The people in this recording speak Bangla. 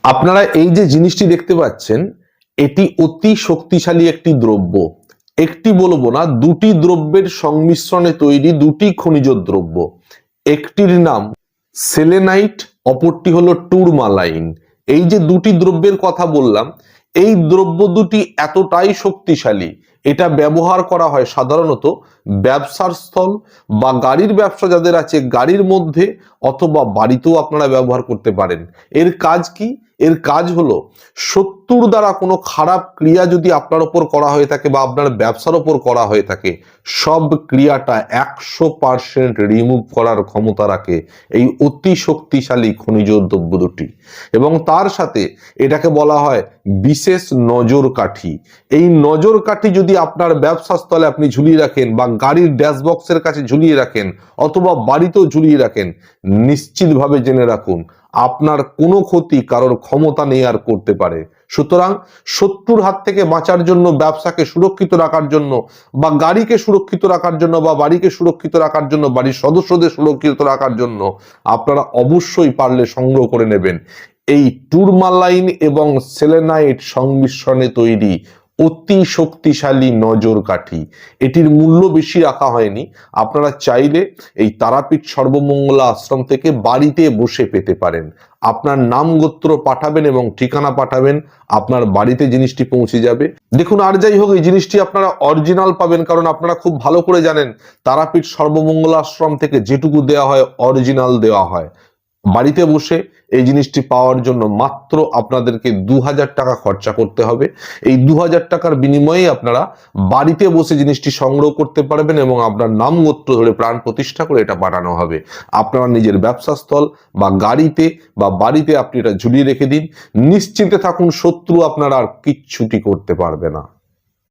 আপনারা এই যে জিনিসটি দেখতে পাচ্ছেন, এটি অতি শক্তিশালী একটি দ্রব্য। একটি বলবো না, দুটি দ্রব্যের সংমিশ্রণে তৈরি দুটি খনিজ দ্রব্য। একটির নাম সেলেনাইট, অপরটি হলো টুরমালাইন। এই যে দুটি দ্রব্যের কথা বললাম, এই দ্রব্য দুটি এতটাই শক্তিশালী, এটা ব্যবহার করা হয় সাধারণত ব্যবসার স্থল বা গাড়ির ব্যবসা যাদের আছে গাড়ির মধ্যে, অথবা বাড়িতেও আপনারা ব্যবহার করতে পারেন। এর কাজ কি? এর কাজ হলো শত্রুর দ্বারা কোনো খারাপ ক্রিয়া যদি আপনার ওপর করা হয়ে থাকে বা আপনার ব্যবসার ওপর করা হয়ে থাকে, সব ক্রিয়াটা 100% রিমুভ করার ক্ষমতা রাখে এই অতি শক্তিশালী খনিজ দ্রব্য দুটি। এবং তার সাথে এটাকে বলা হয় বিশেষ নজর কাঠি। এই নজর কাঠি যদি আপনার ব্যবসা স্থলে আপনি ঝুলিয়ে রাখেন বা গাড়ির ড্যাশবক্সের কাছে ঝুলিয়ে রাখেন অথবা বাড়িতেও ঝুলিয়ে রাখেন, নিশ্চিতভাবে জেনে রাখুন আপনার কোনো ক্ষতি কারোর ক্ষমতা নেই আর করতে পারে। সুতরাং শত্রুর হাত থেকে বাঁচার জন্য, ব্যবসাকে সুরক্ষিত রাখার জন্য বা গাড়িকে সুরক্ষিত রাখার জন্য বা বাড়িকে সুরক্ষিত রাখার জন্য, বাড়ির সদস্যদের সুরক্ষিত রাখার জন্য আপনারা অবশ্যই পারলে সংগ্রহ করে নেবেন এই টুরমালাইন এবং সেলেনাইট সংমিশ্রণে তৈরি অতি শক্তিশালী নজর কাঠি। এটির মূল্য বেশি রাখা হয়নি, আপনারা চাইলে এই তারাপীঠ সর্বমঙ্গলা আশ্রম থেকে বাড়িতে বসে পেতে পারেন। আপনার নাম গোত্র পাঠাবেন এবং ঠিকানা পাঠাবেন, আপনার বাড়িতে জিনিসটি পৌঁছে যাবে। দেখুন, আর যাই হোক, এই জিনিসটি আপনারা অরিজিনাল পাবেন, কারণ আপনারা খুব ভালো করে জানেন তারাপীঠ সর্বমঙ্গলা আশ্রম থেকে যেটুকু দেওয়া হয় অরিজিনাল দেওয়া হয়। বাড়িতে বসে এই জিনিসটি পাওয়ার জন্য মাত্র আপনাদেরকে 2000 টাকা খরচা করতে হবে। এই 2000 টাকার বিনিময়ে আপনারা বাড়িতে বসে জিনিসটি সংগ্রহ করতে পারবেন এবং আপনার নাম গোত্র ধরে প্রাণ প্রতিষ্ঠা করে এটা পাঠানো হবে। আপনারা নিজের ব্যবসা স্থল বা গাড়িতে বা বাড়িতে আপনি এটা ঝুলিয়ে রেখে দিন, নিশ্চিন্তে থাকুন, শত্রু আপনারা আর কিচ্ছুটি করতে পারবে না।